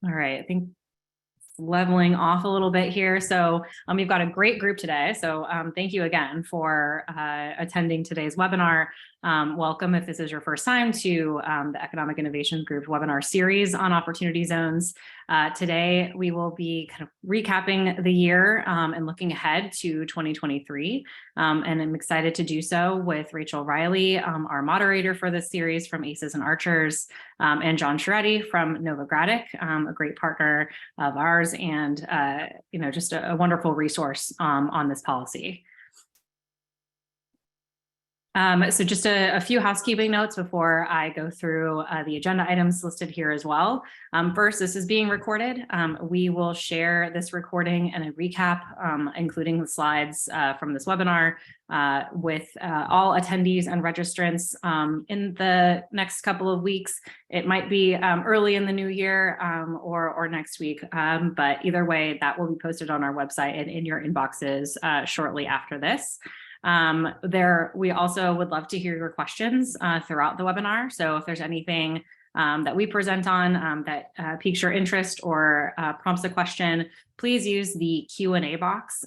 All right, I think leveling off a little bit here. So we've got a great group today. So thank you again for attending today's webinar. Welcome if this is your first time to the Economic Innovation Group webinar series on opportunity zones. Today, we will be kind of recapping the year and looking ahead to 2023. And I'm excited to do so with Rachel Riley, our moderator for this series from Aces and Archers, and John Chiretti from Novogradic, a great partner of ours and just a wonderful resource on this policy. So just a few housekeeping notes before I go through the agenda items listed here as well. First, this is being recorded. We will share this recording and a recap, including the slides from this webinar with all attendees and registrants in the next couple of weeks. It might be early in the new year or next week, but either way, that will be posted on our website and in your inboxes shortly after this. We also would love to hear your questions throughout the webinar. So if there's anything that we present on that piques your interest or prompts a question, please use the Q&A box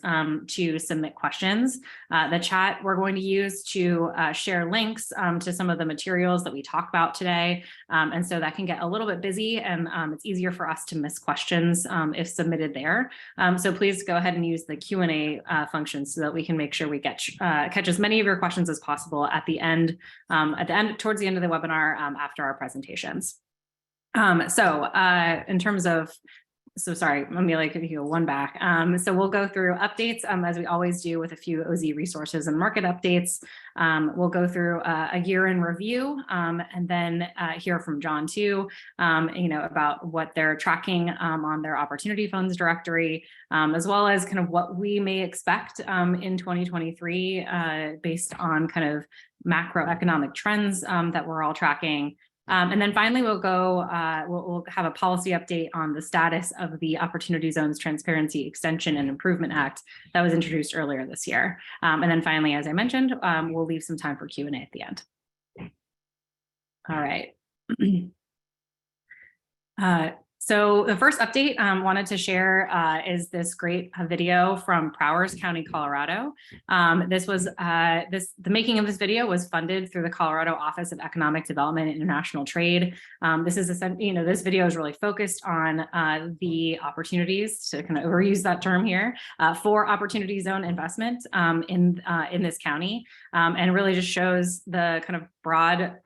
to submit questions. The chat we're going to use to share links to some of the materials that we talk about today. And so that can get a little bit busy and it's easier for us to miss questions if submitted there. So please go ahead and use the Q&A function so that we can make sure we catch as many of your questions as possible at the end, towards the end of the webinar after our presentations. In terms of sorry, let me go one back. So we'll go through updates as we always do with a few OZ resources and market updates. We'll go through a year in review and then hear from John too, about what they're tracking on their opportunity funds directory, as well as kind of what we may expect in 2023 based on kind of macroeconomic trends that we're all tracking. And then finally, we'll have a policy update on the status of the Opportunity Zones Transparency Extension and Improvement Act that was introduced earlier this year. And then finally, as I mentioned, we'll leave some time for Q&A at the end. All right. So the first update I wanted to share is this great video from Prowers County, Colorado. The making of this video was funded through the Colorado Office of Economic Development and International Trade. This video is really focused on the opportunities, to kind of overuse that term here, for opportunity zone investment in this county, and really just shows the kind of broad,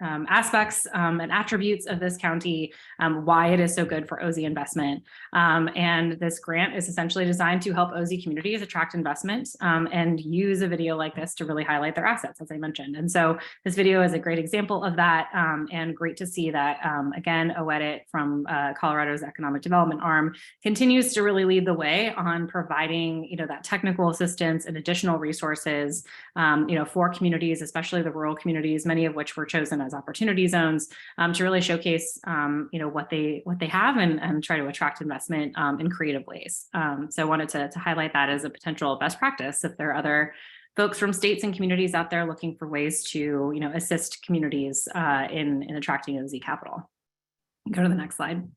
aspects and attributes of this county, why it is so good for OZ investment. And this grant is essentially designed to help OZ communities attract investment and use a video like this to really highlight their assets, as I mentioned. And so this video is a great example of that, and great to see that, again, OEDIT from Colorado's economic development arm continues to really lead the way on providing, that technical assistance and additional resources, for communities, especially the rural communities, many of which were chosen as opportunity zones, to really showcase, what they have and try to attract investment in creative ways. So I wanted to highlight that as a potential best practice if there are other folks from states and communities out there looking for ways to, assist communities in attracting OZ capital. Go to the next slide.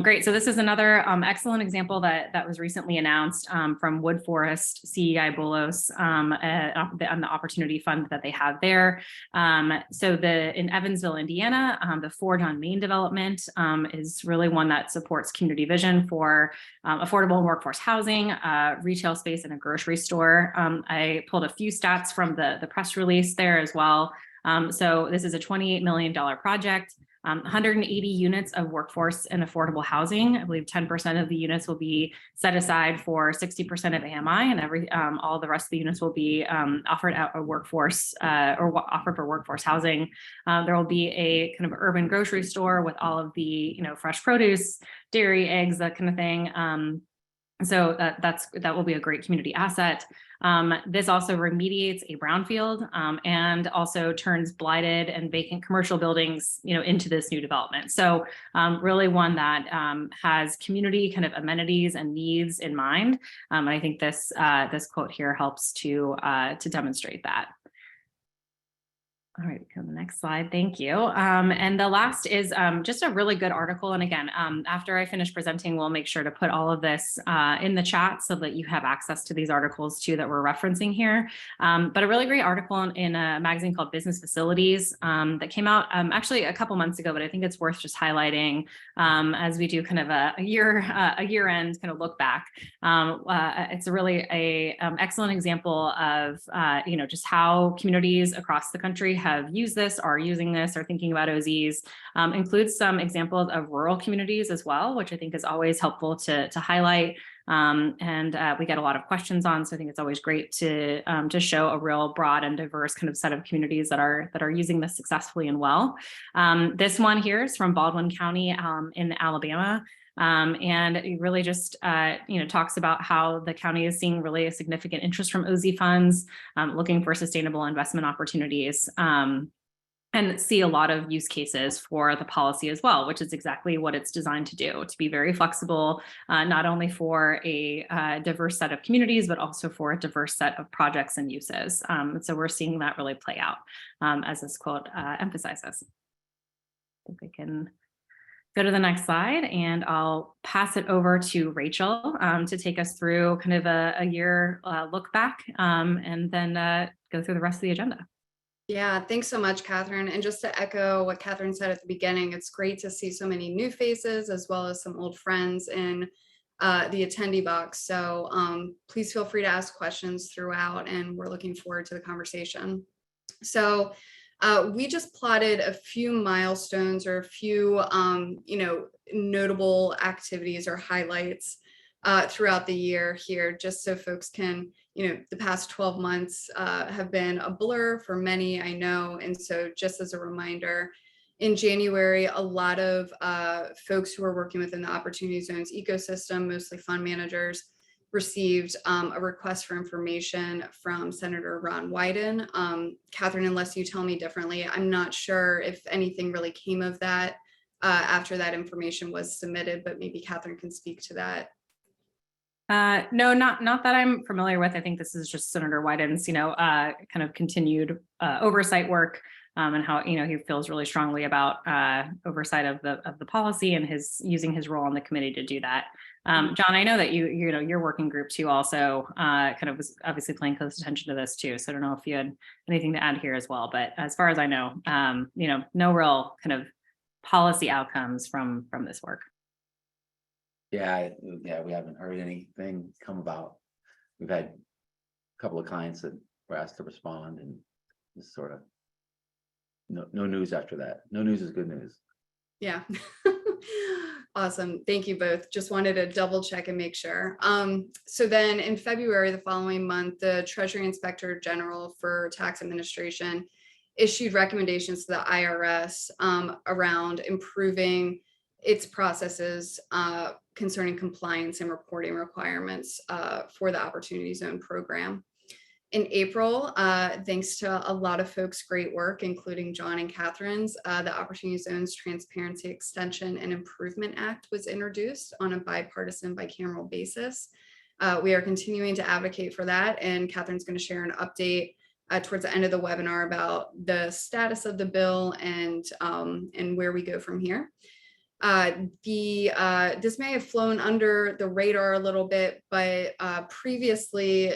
Great. So this is another excellent example that was recently announced from Wood Forest CEI Bolos on the opportunity fund that they have there. So in Evansville, Indiana, the Forge on Main development is really one that supports community vision for affordable and workforce housing, retail space, and a grocery store. I pulled a few stats from the press release there as well. So this is a $28 million project. 180 units of workforce and affordable housing. I believe 10% of the units will be set aside for 60% of AMI, and all the rest of the units will be offered at a workforce offered for workforce housing. There will be a kind of urban grocery store with all of the fresh produce, dairy, eggs, that kind of thing. So that will be a great community asset. This also remediates a brownfield and also turns blighted and vacant commercial buildings, into this new development. So really one that has community kind of amenities and needs in mind. And I think this quote here helps to demonstrate that. All right, go to the next slide. Thank you. And the last is just a really good article. And again, after I finish presenting, we'll make sure to put all of this in the chat so that you have access to these articles too that we're referencing here. But a really great article in a magazine called Business Facilities that came out actually a couple months ago, but I think it's worth just highlighting as we do kind of a year-end kind of look back. It's a really excellent example of just how communities across the country have used this, are using this, or thinking about OZs. Includes some examples of rural communities as well, which I think is always helpful to highlight. We get a lot of questions on, so I think it's always great to show a real broad and diverse kind of set of communities that are using this successfully and well. This one here is from Baldwin County in Alabama. And it really just, talks about how the county is seeing really a significant interest from OZ funds, looking for sustainable investment opportunities. And see a lot of use cases for the policy as well, which is exactly what it's designed to do, to be very flexible, not only for a diverse set of communities, but also for a diverse set of projects and uses. So we're seeing that really play out as this quote emphasizes. I think we can go to the next slide, and I'll pass it over to Rachel to take us through kind of a year look back and then go through the rest of the agenda. Yeah, thanks so much, Catherine. And just to echo what Catherine said at the beginning, it's great to see so many new faces as well as some old friends in the attendee box. So please feel free to ask questions throughout, and we're looking forward to the conversation. So we just plotted a few milestones or a few, notable activities or highlights throughout the year here, just so folks can, the past 12 months have been a blur for many, I know. And so just as a reminder, in January, a lot of folks who are working within the Opportunity Zones ecosystem, mostly fund managers, received a request for information from Senator Ron Wyden. Catherine, unless you tell me differently, I'm not sure if anything really came of that after that information was submitted, but maybe Catherine can speak to that. No, not that I'm familiar with. I think this is just Senator Wyden's, kind of continued oversight work and how, he feels really strongly about oversight of the policy and using his role on the committee to do that. John, I know that your working group too also kind of was obviously paying close attention to this too. So I don't know if you had anything to add here as well, but as far as I know, no real kind of policy outcomes from this work. Yeah, we haven't heard anything come about. We've had a couple of clients that were asked to respond, and just sort of no news after that. No news is good news. Yeah. Awesome. Thank you both. Just wanted to double check and make sure. So then in February, the following month, the Treasury Inspector General for Tax Administration issued recommendations to the IRS around improving its processes concerning compliance and reporting requirements for the Opportunity Zone program. In April, thanks to a lot of folks' great work, including John and Catherine's, the Opportunity Zones Transparency Extension and Improvement Act was introduced on a bipartisan, bicameral basis. We are continuing to advocate for that, and Catherine's going to share an update towards the end of the webinar about the status of the bill and where we go from here. This may have flown under the radar a little bit, but previously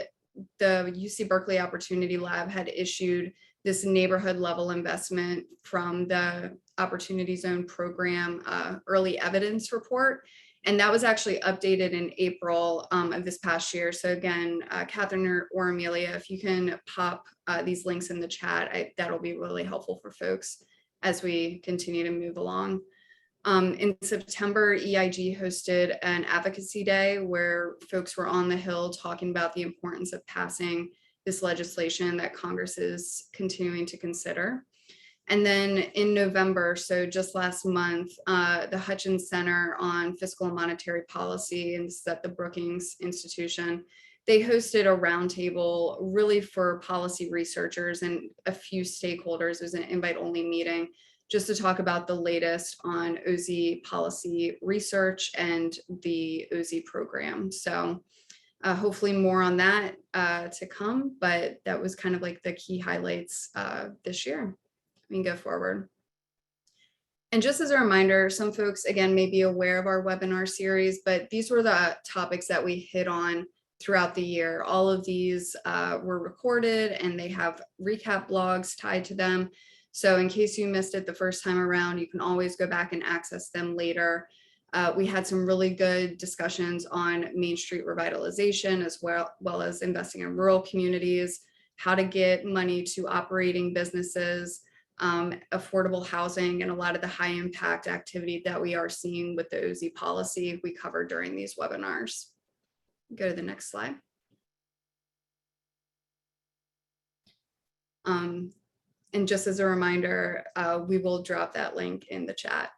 the UC Berkeley Opportunity Lab had issued this neighborhood level investment from the Opportunity Zone program early evidence report. And that was actually updated in April of this past year. So again, Catherine or Amelia, if you can pop these links in the chat, that'll be really helpful for folks as we continue to move along. In September, EIG hosted an advocacy day where folks were on the Hill talking about the importance of passing this legislation that Congress is continuing to consider. And then in November, so just last month, the Hutchins Center on Fiscal and Monetary Policy, and this is at the Brookings Institution, they hosted a roundtable really for policy researchers and a few stakeholders. It was an invite-only meeting just to talk about the latest on OZ policy research and the OZ program. So hopefully more on that to come, but that was kind of like the key highlights this year. We can go forward. And just as a reminder, some folks, again, may be aware of our webinar series, but these were the topics that we hit on throughout the year. All of these were recorded and they have recap blogs tied to them. So in case you missed it the first time around, you can always go back and access them later. We had some really good discussions on Main Street revitalization, as well as investing in rural communities, how to get money to operating businesses, affordable housing, and a lot of the high impact activity that we are seeing with the OZ policy we covered during these webinars. Go to the next slide. And just as a reminder, we will drop that link in the chat.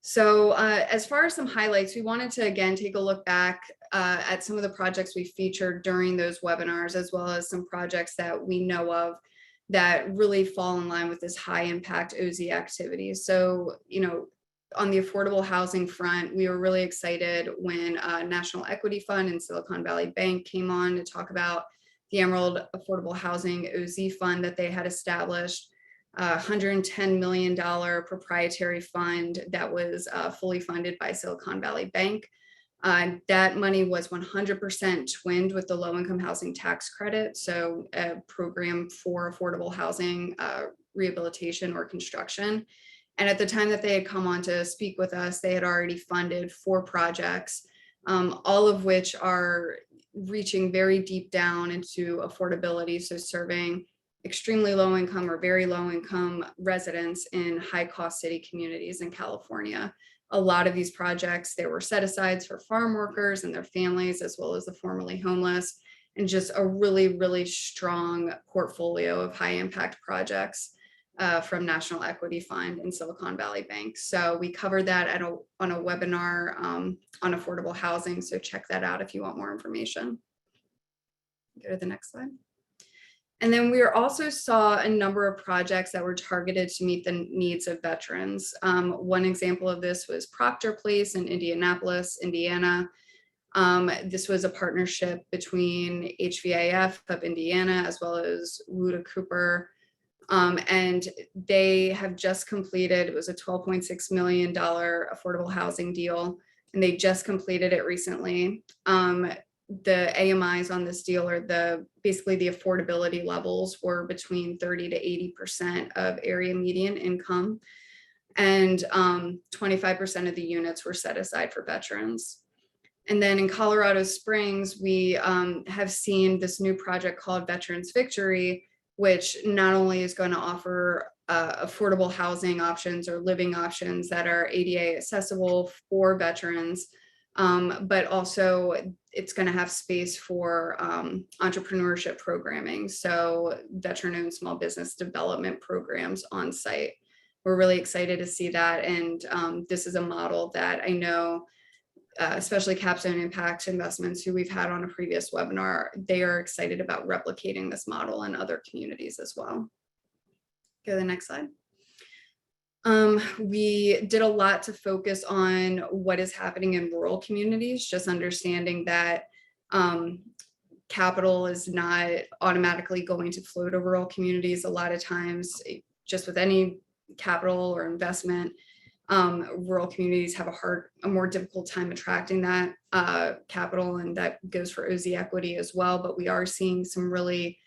So as far as some highlights, we wanted to again take a look back at some of the projects we featured during those webinars, as well as some projects that we know of that really fall in line with this high impact OZ activity. So, you know, on the affordable housing front, we were really excited when National Equity Fund and Silicon Valley Bank came on to talk about the Emerald Affordable Housing OZ Fund that they had established, $110 million proprietary fund that was fully funded by Silicon Valley Bank. That money was 100% twinned with the low-income housing tax credit, so a program for affordable housing rehabilitation or construction. And at the time that they had come on to speak with us, they had already funded 4 projects, all of which are reaching very deep down into affordability, so serving extremely low income or very low income residents in high cost city communities in California. A lot of these projects, they were set asides for farm workers and their families, as well as the formerly homeless, and just a really, really strong portfolio of high impact projects from National Equity Fund and Silicon Valley Bank. So we covered that on a webinar on affordable housing. So check that out if you want more information. Go to the next slide. And then we also saw a number of projects that were targeted to meet the needs of veterans. One example of this was Proctor Place in Indianapolis, Indiana. This was a partnership between HVAF of Indiana as well as Wuda Cooper. And they have just completed, it was a $12.6 million affordable housing deal, and they just completed it recently. The AMIs on this deal are basically the affordability levels were between 30 to 80% of area median income, and 25% of the units were set aside for veterans. And then in Colorado Springs, we have seen this new project called Veterans Victory, which not only is going to offer affordable housing options or living options that are ADA accessible for veterans, but also it's going to have space for entrepreneurship programming. So veteran-owned small business development programs on site. We're really excited to see that. And this is a model that I know, especially Capstone Impact Investments, who we've had on a previous webinar, they are excited about replicating this model in other communities as well. Go to the next slide. We did a lot to focus on what is happening in rural communities, just understanding that capital is not automatically going to flow to rural communities. A lot of times, just with any capital or investment, rural communities have a more difficult time attracting that capital, and that goes for OZ equity as well. But we are seeing some really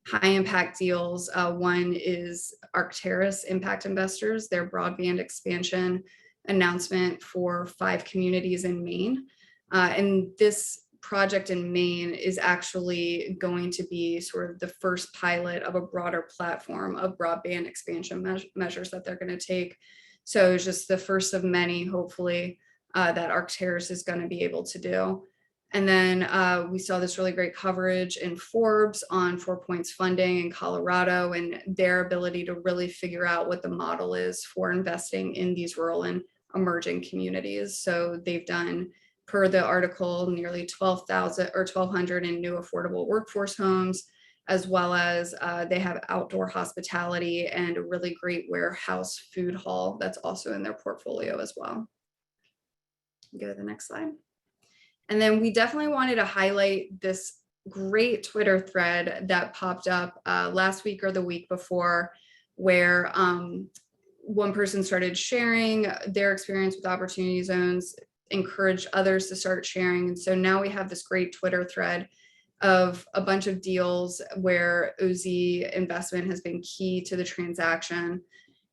high impact deals. One is Arcturus Impact Investors, their broadband expansion announcement for 5 communities in Maine. And this project in Maine is actually going to be sort of the first pilot of a broader platform of broadband expansion measures that they're going to take. So it's just the first of many, hopefully, that Arcturus is going to be able to do. And then we saw this really great coverage in Forbes on 4 Points Funding in Colorado and their ability to really figure out what the model is for investing in these rural and emerging communities. So they've done, per the article, nearly 12,000 or 1,200 in new affordable workforce homes, as well as they have outdoor hospitality and a really great warehouse food hall that's also in their portfolio as well. Go to the next slide. And then we definitely wanted to highlight this great Twitter thread that popped up last week or the week before where one person started sharing their experience with opportunity zones, encouraged others to start sharing. And so now we have this great Twitter thread of a bunch of deals where OZ investment has been key to the transaction.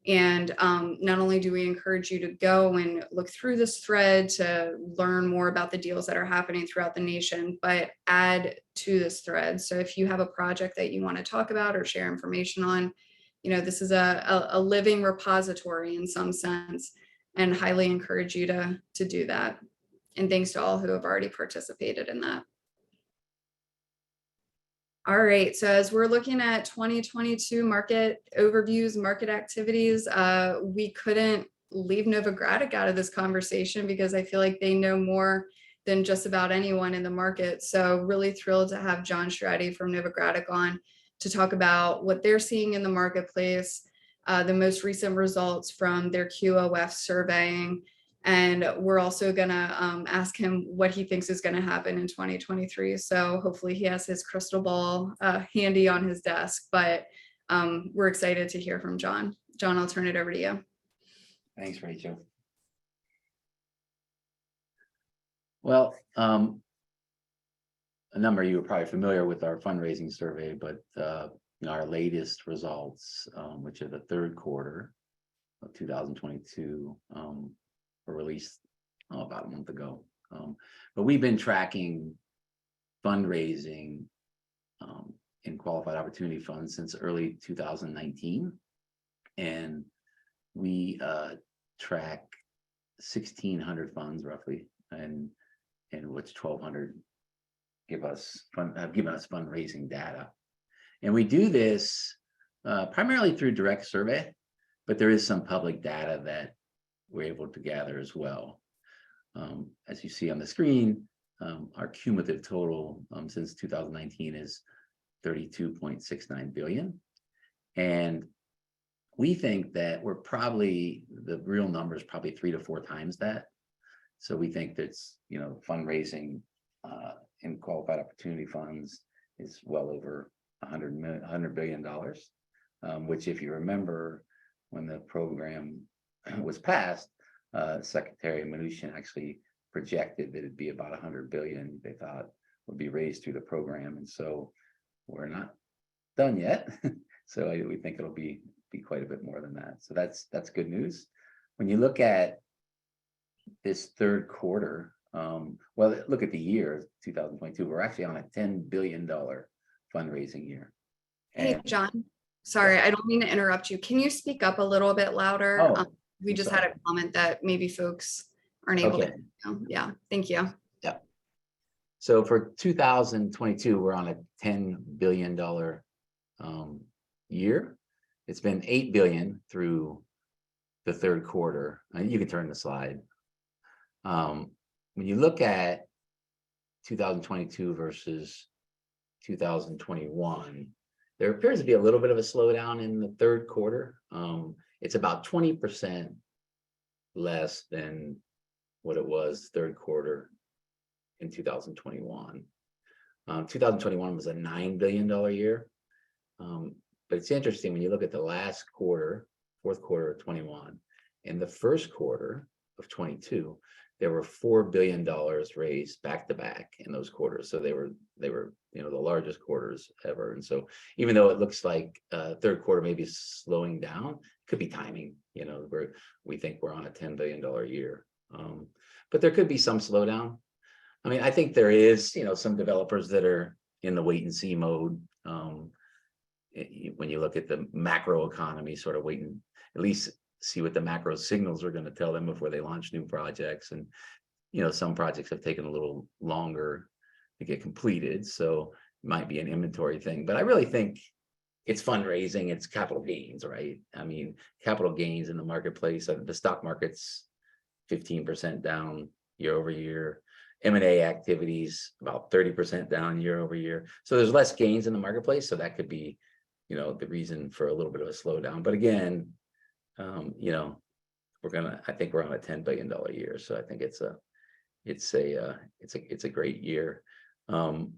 And not only do we encourage you to go and look through this thread to learn more about the deals that are happening throughout the nation, but add to this thread. So if you have a project that you want to talk about or share information on, this is a living repository in some sense, and highly encourage you to do that. And thanks to all who have already participated in that. All right, so as we're looking at 2022 market overviews, market activities, we couldn't leave Novogradac out of this conversation because I feel like they know more than just about anyone in the market. So really thrilled to have John Strati from Novogradac on to talk about what they're seeing in the marketplace, the most recent results from their QOF surveying. And we're also gonna ask him what he thinks is gonna happen in 2023. So hopefully he has his crystal ball handy on his desk, but we're excited to hear from John. John, I'll turn it over to you. Thanks, Rachel. Well, a number of you are probably familiar with our fundraising survey, but our latest results, which are the third quarter of 2022, were released about a month ago. But we've been tracking fundraising in qualified opportunity funds since early 2019. And we track 1,600 funds roughly, and which 1,200 have given us fundraising data. And we do this primarily through direct survey, but there is some public data that we're able to gather as well. As you see on the screen, our cumulative total since 2019 is 32.69 billion. And we think that we're probably, the real number is probably 3 to 4 times that. So we think that's, fundraising in qualified opportunity funds is well over $100 billion, which, if you remember, when the program was passed, Secretary Mnuchin actually projected that it'd be about 100 billion they thought would be raised through the program. And so we're not done yet. So we think it'll be quite a bit more than that. So that's good news. When you look at this third quarter, well, look at the year 2022, we're actually on a $10 billion fundraising year. Hey, John, sorry, I don't mean to interrupt you. Can you speak up a little bit louder? Oh, we just had a comment that maybe folks aren't able to. Yeah, thank you. Yeah. So for 2022, we're on a $10 billion year. It's been 8 billion through the third quarter. And you can turn the slide. When you look at 2022 versus 2021, there appears to be a little bit of a slowdown in the third quarter. It's about 20% less than what it was third quarter in 2021. 2021 was a $9 billion year. But it's interesting when you look at the last quarter, fourth quarter of 21, and the first quarter of 22, there were $4 billion raised back to back in those quarters. So they were the largest quarters ever. And so even though it looks like third quarter may be slowing down, it could be timing. We think we're on a $10 billion year, but there could be some slowdown. I mean, I think there is some developers that are in the wait and see mode. When you look at the macro economy, sort of waiting, at least see what the macro signals are going to tell them before they launch new projects. And, some projects have taken a little longer to get completed. So it might be an inventory thing, but I really think it's fundraising, it's capital gains, right? I mean, capital gains in the marketplace, the stock market's 15% down year over year. M&A activities about 30% down year over year. So there's less gains in the marketplace. So that could be, the reason for a little bit of a slowdown. But again, I think we're on a $10 billion year. So I think it's a great year. And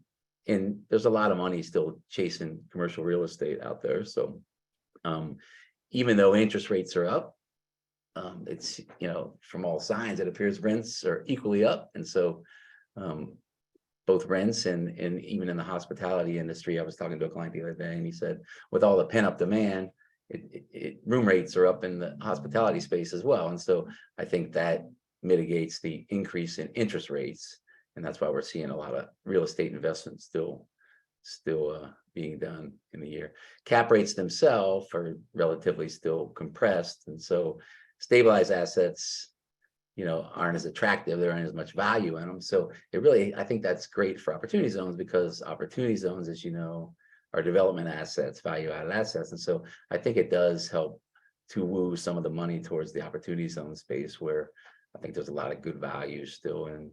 there's a lot of money still chasing commercial real estate out there. So even though interest rates are up, it's, from all signs, it appears rents are equally up. And so both rents and even in the hospitality industry, I was talking to a client the other day, and he said, with all the pent up demand, room rates are up in the hospitality space as well. And so I think that mitigates the increase in interest rates. And that's why we're seeing a lot of real estate investments still being done in the year. Cap rates themselves are relatively still compressed. And so stabilized assets, aren't as attractive. There aren't as much value in them. So I think that's great for opportunity zones, because opportunity zones, as you know, are development assets, value added assets. And so I think it does help to woo some of the money towards the opportunity zone space, where I think there's a lot of good value still in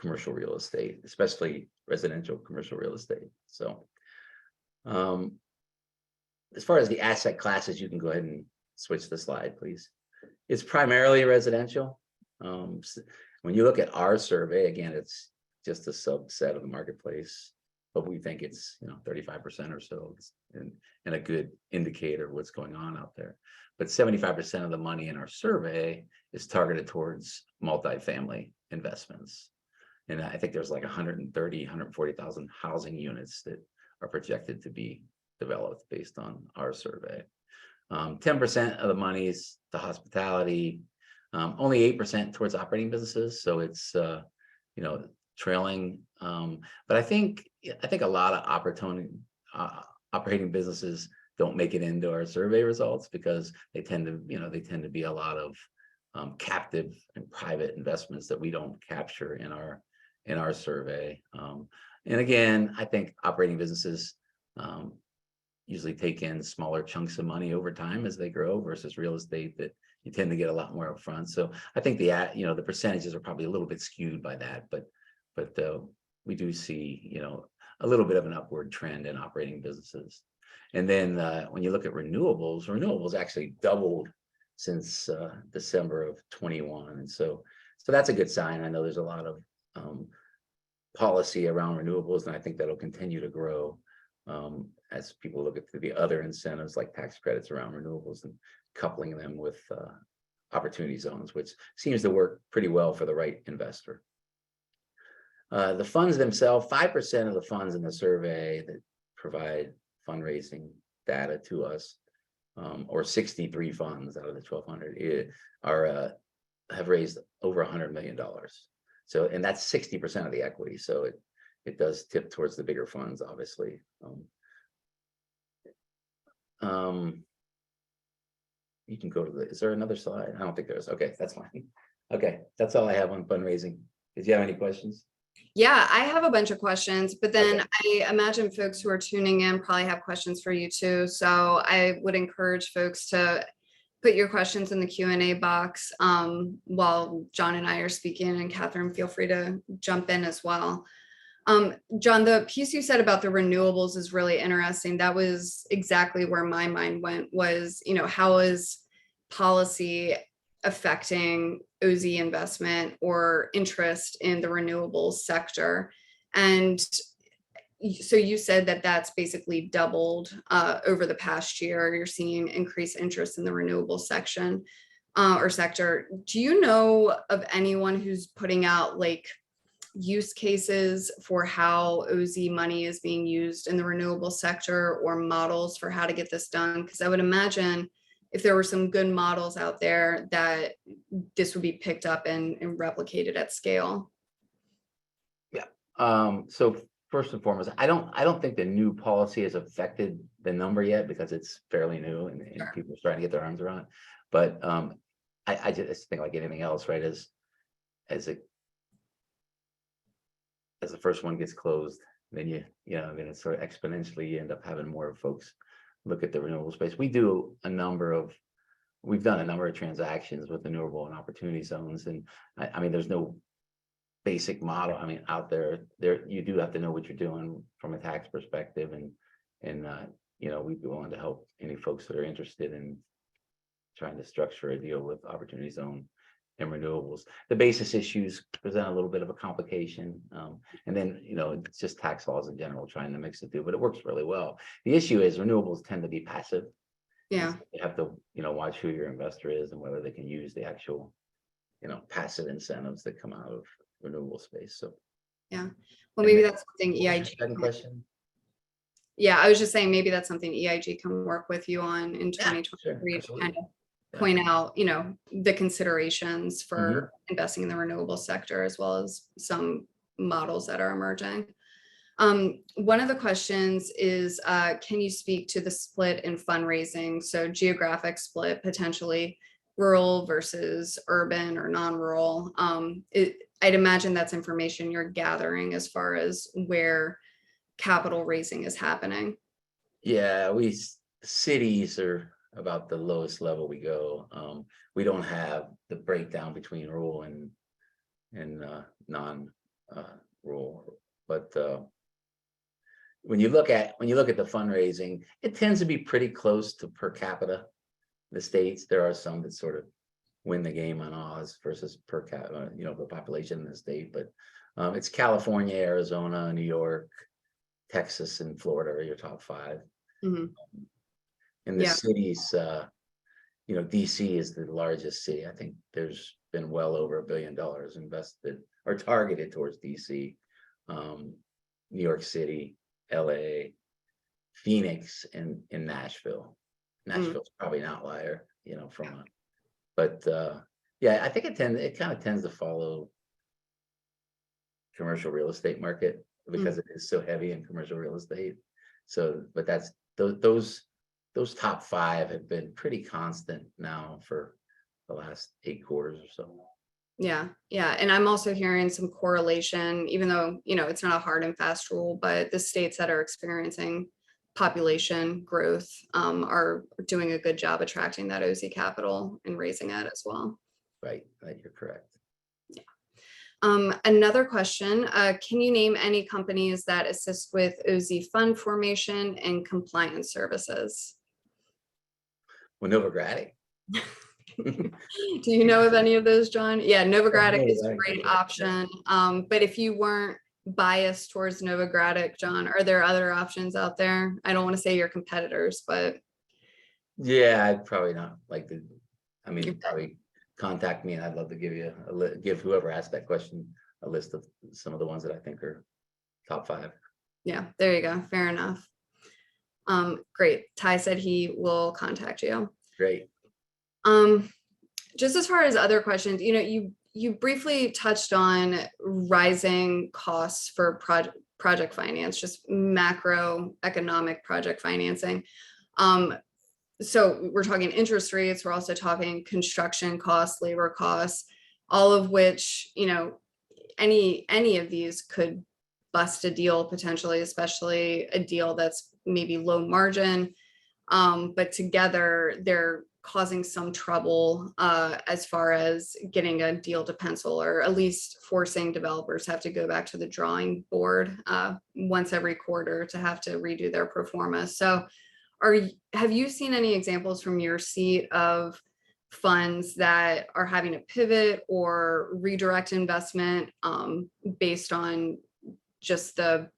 commercial real estate, especially residential commercial real estate. So as far as the asset classes, you can go ahead and switch the slide, please. It's primarily residential. When you look at our survey, again, it's just a subset of the marketplace, but we think it's 35% or so, and a good indicator of what's going on out there. But 75% of the money in our survey is targeted towards multifamily investments. And I think there's like 140,000 housing units that are projected to be developed based on our survey. 10% of the money is to hospitality, only 8% towards operating businesses. So it's, trailing. But I think a lot of operating businesses don't make it into our survey results, because they tend to be a lot of captive and private investments that we don't capture in our survey. And again, I think operating businesses usually take in smaller chunks of money over time as they grow, versus real estate that you tend to get a lot more upfront. So I think the percentages are probably a little bit skewed by that, but we do see a little bit of an upward trend in operating businesses. And then when you look at renewables actually doubled since December of 21, and so that's a good sign. I know there's a lot of policy around renewables, and I think that'll continue to grow as people look at the other incentives like tax credits around renewables and coupling them with opportunity zones, which seems to work pretty well for the right investor. The funds themselves, 5% of the funds in the survey that provide fundraising data to us, or 63 funds out of the 1,200 have raised over $100 million. So, and that's 60% of the equity. So it does tip towards the bigger funds, obviously. You can go to is there another slide? I don't think there is. Okay, that's fine. Okay, that's all I have on fundraising. Did you have any questions? Yeah, I have a bunch of questions, but then Okay. I imagine folks who are tuning in probably have questions for you too. So I would encourage folks to put your questions in the Q&A box while John and I are speaking, and Catherine, feel free to jump in as well. John, the piece you said about the renewables is really interesting. That was exactly where my mind went, was, how is policy affecting OZ investment or interest in the renewables sector? And so you said that that's basically doubled over the past year. You're seeing increased interest in the renewable section or sector. Do you know of anyone who's putting out use cases for how OZ money is being used in the renewable sector, or models for how to get this done? Because I would imagine if there were some good models out there, that this would be picked up and replicated at scale. Yeah. So first and foremost, I don't think the new policy has affected the number yet, because it's fairly new and Sure. people are starting to get their arms around it. But I just think, like anything else, right? As the first one gets closed, then then it's sort of exponentially, you end up having more folks look at the renewable space. We've done a number of transactions with renewable and opportunity zones, and I mean, there's no basic model. I mean, out there you do have to know what you're doing from a tax perspective, and we'd be willing to help any folks that are interested in trying to structure a deal with opportunity zone and renewables. The basis issues present a little bit of a complication, and then it's just tax laws in general trying to mix the two, but it works really well. The issue is renewables tend to be passive, Yeah. You have to, watch who your investor is and whether they can use the actual, passive incentives that come out of renewable space. So. Yeah. Well, maybe that's something What was your EIG. second question? Yeah, I was just saying maybe that's something EIG can work with you on in Yeah, 2023 to absolutely. kind of Yeah. point out, the considerations for Mhm. investing in the renewable sector, as well as some models that are emerging. One of the questions is, can you speak to the split in fundraising? So geographic split, potentially rural versus urban or non-rural. I'd imagine that's information you're gathering as far as where capital raising is happening. Yeah, cities are about the lowest level we go. We don't have the breakdown between rural and non rural, but when you look at the fundraising, it tends to be pretty close to per capita. The states, there are some that sort of win the game on Oz versus per capita, the population in the state, but it's California, Arizona, New York, Texas, and Florida are your top 5. Mhm. In the Yeah. cities, DC is the largest city. I think there's been well over $1 billion invested or targeted towards DC, New York City, LA, Phoenix, and Nashville. Nashville's probably an outlier, but yeah, I think it kind of tends to follow commercial real estate market because it is so heavy in commercial real estate. So, but that's those top 5 have been pretty constant now for the last 8 quarters or so. Yeah. And I'm also hearing some correlation, even though, it's not a hard and fast rule, but the states that are experiencing population growth are doing a good job attracting that OZ capital and raising it as well. Right, you're correct. Another question, can you name any companies that assist with OZ fund formation and compliance services? Well, Novogradac. Do you know of any of those, John? Yeah, Novogradac is a Novogradac, great yeah. option. But if you weren't biased towards Novogradac, John, are there other options out there? I don't want to say your competitors, but Yeah, I'd probably not like to. I mean, Okay. probably contact me, and I'd love to give you give whoever asked that question a list of some of the ones that I think are top 5. Yeah, there you go. Fair enough. Great. Ty said he will contact you. Great. Just as far as other questions, you briefly touched on rising costs for project finance, just macroeconomic project financing. So we're talking interest rates, we're also talking construction costs, labor costs, all of which, any of these could bust a deal potentially, especially a deal that's maybe low margin. But together they're causing some trouble as far as getting a deal to pencil, or at least forcing developers have to go back to the drawing board once every quarter to have to redo their pro forma. So have you seen any examples from your seat of funds that are having to pivot or redirect investment based on just the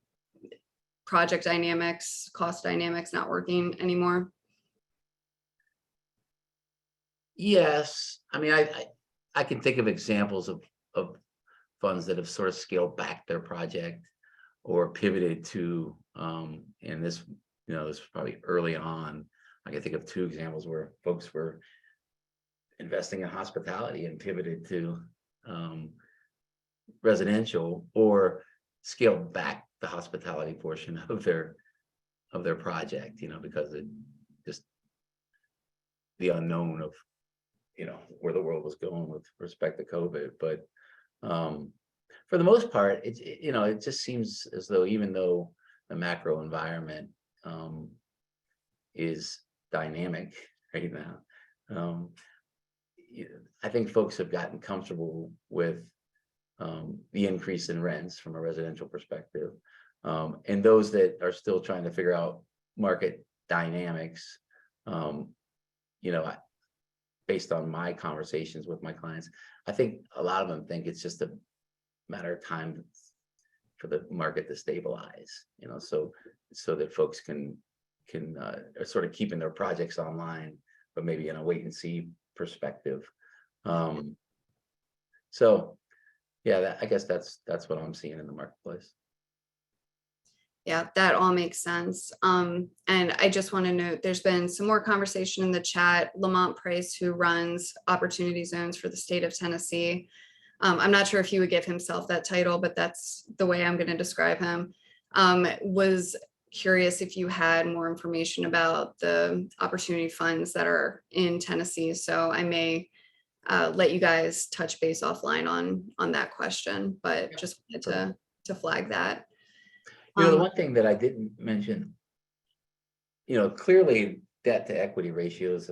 project dynamics, cost dynamics not working anymore? Yes, I mean, I can think of examples of funds that have sort of scaled back their project or pivoted to, and this was probably early on. I can think of 2 examples where folks were investing in hospitality and pivoted to residential, or scaled back the hospitality portion of their project, because it just the unknown of where the world was going with respect to COVID. But for the most part, it just seems as though, even though the macro environment is dynamic right now, I think folks have gotten comfortable with the increase in rents from a residential perspective, and those that are still trying to figure out market dynamics, based on my conversations with my clients, I think a lot of them think it's just a matter of time for the market to stabilize, so that folks can are sort of keeping their projects online, but maybe in a wait and see perspective. So yeah, I guess that's what I'm seeing in the marketplace. Yeah, that all makes sense. And I just want to note, there's been some more conversation in the chat. Lamont Price, who runs Opportunity Zones for the state of Tennessee. I'm not sure if he would give himself that title, but that's the way I'm going to describe him. Was curious if you had more information about the opportunity funds that are in Tennessee. So I may let you guys touch base offline on that question, but just wanted to flag that. The one thing that I didn't mention, clearly debt to equity ratios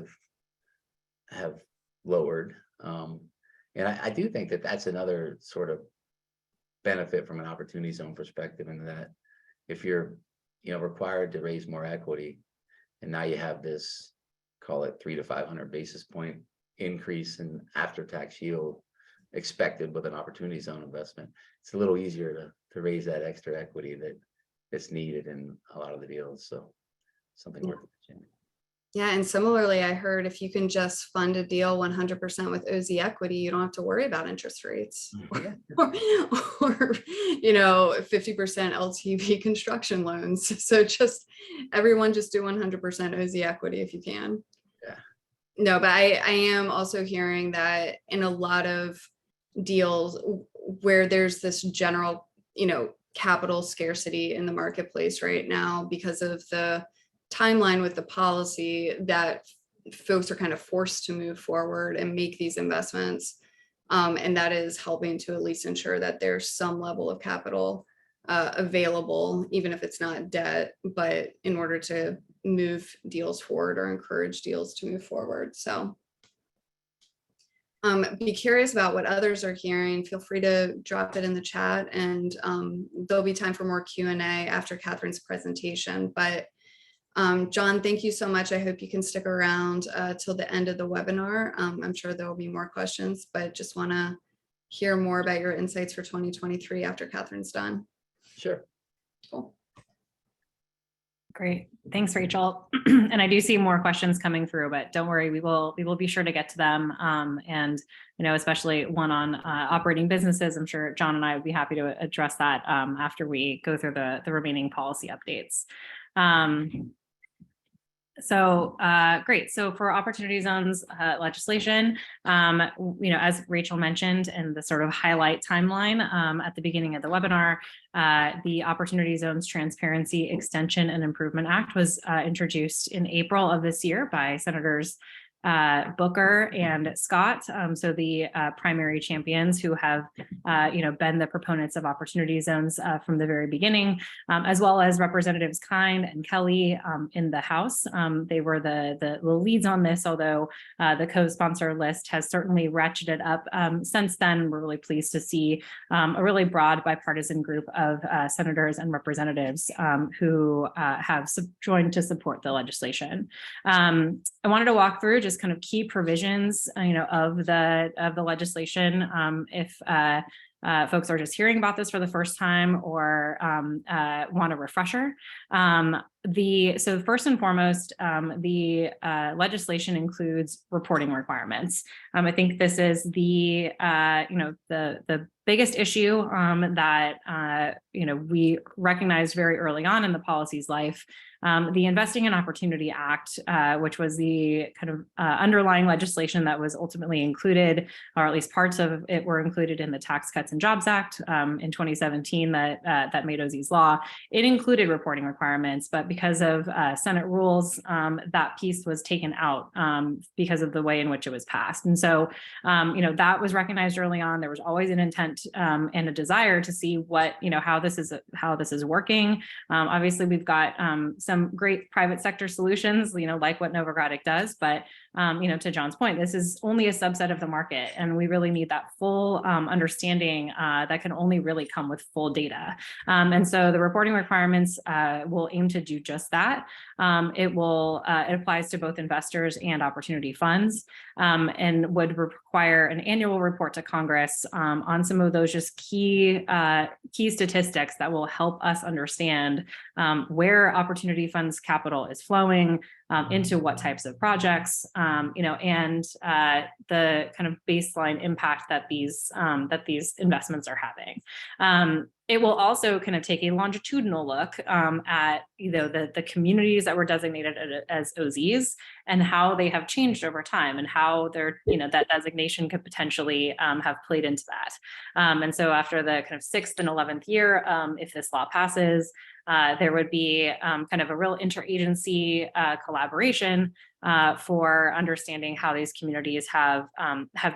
have lowered. And I do think that that's another sort of benefit from an opportunity zone perspective, in that if you're, required to raise more equity, and now you have this, call it 300 to 500 basis point increase in after-tax yield expected with an opportunity zone investment, it's a little easier to raise that extra equity that's needed in a lot of the deals. So something worth mentioning. Yeah, and similarly, I heard if you can just fund a deal 100% with OZ equity, you don't have to worry about interest rates or 50% LTV construction loans. So everyone just do 100% OZ equity if you can. Yeah. No, but I am also hearing that in a lot of deals where there's this general, capital scarcity in the marketplace right now because of the timeline with the policy, that folks are kind of forced to move forward and make these investments. And that is helping to at least ensure that there's some level of capital available, even if it's not debt, but in order to move deals forward or encourage deals to move forward. So be curious about what others are hearing. Feel free to drop it in the chat, and there'll be time for more Q&A after Catherine's presentation. But John, thank you so much. I hope you can stick around till the end of the webinar. I'm sure there will be more questions, but just want to hear more about your insights for 2023 after Catherine's done. Sure. Cool. Great. Thanks, Rachel. And I do see more questions coming through, but don't worry, we will be sure to get to them. And, especially one on operating businesses. I'm sure John and I would be happy to address that after we go through the remaining policy updates. Great. So for opportunity zones legislation, as Rachel mentioned in the sort of highlight timeline at the beginning of the webinar, the Opportunity Zones Transparency Extension and Improvement Act was introduced in April of this year by Senators Booker and Scott. So the primary champions who have, been the proponents of opportunity zones from the very beginning, as well as Representatives Kind and Kelly in the House. They were the leads on this, although the co-sponsor list has certainly ratcheted up since then. We're really pleased to see a really broad bipartisan group of senators and representatives who have joined to support the legislation. I wanted to walk through just kind of key provisions, of the legislation. If folks are just hearing about this for the first time or want a refresher. So first and foremost, the legislation includes reporting requirements. I think this is the biggest issue that we recognized very early on in the policy's life. The Investing in Opportunity Act, which was the kind of underlying legislation that was ultimately included, or at least parts of it were included in the Tax Cuts and Jobs Act in 2017 that made OZ's law. It included reporting requirements, but because of Senate rules, that piece was taken out because of the way in which it was passed. And so, that was recognized early on. There was always an intent and a desire to see how this is working. Obviously, we've got some great private sector solutions, like what Novogradac does, but To John's point, this is only a subset of the market, and we really need that full understanding that can only really come with full data. And so the reporting requirements will aim to do just that. It applies to both investors and opportunity funds, and would require an annual report to Congress on some of those just key statistics that will help us understand where opportunity funds capital is flowing into what types of projects, and the kind of baseline impact that these investments are having. It will also kind of take a longitudinal look at the communities that were designated as OZs and how they have changed over time, and how their that designation could potentially have played into that. And so after the kind of 6th and 11th year, if this law passes, there would be kind of a real interagency collaboration for understanding how these communities have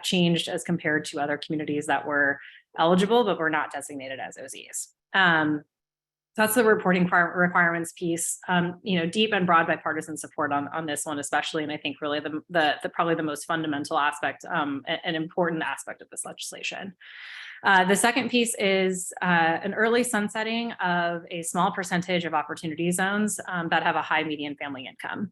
changed as compared to other communities that were eligible but were not designated as OZs. So that's the reporting requirements piece. Deep and broad bipartisan support on this one, especially, and I think really the probably the most fundamental aspect, an important aspect of this legislation. The second piece is an early sunsetting of a small percentage of opportunity zones that have a high median family income.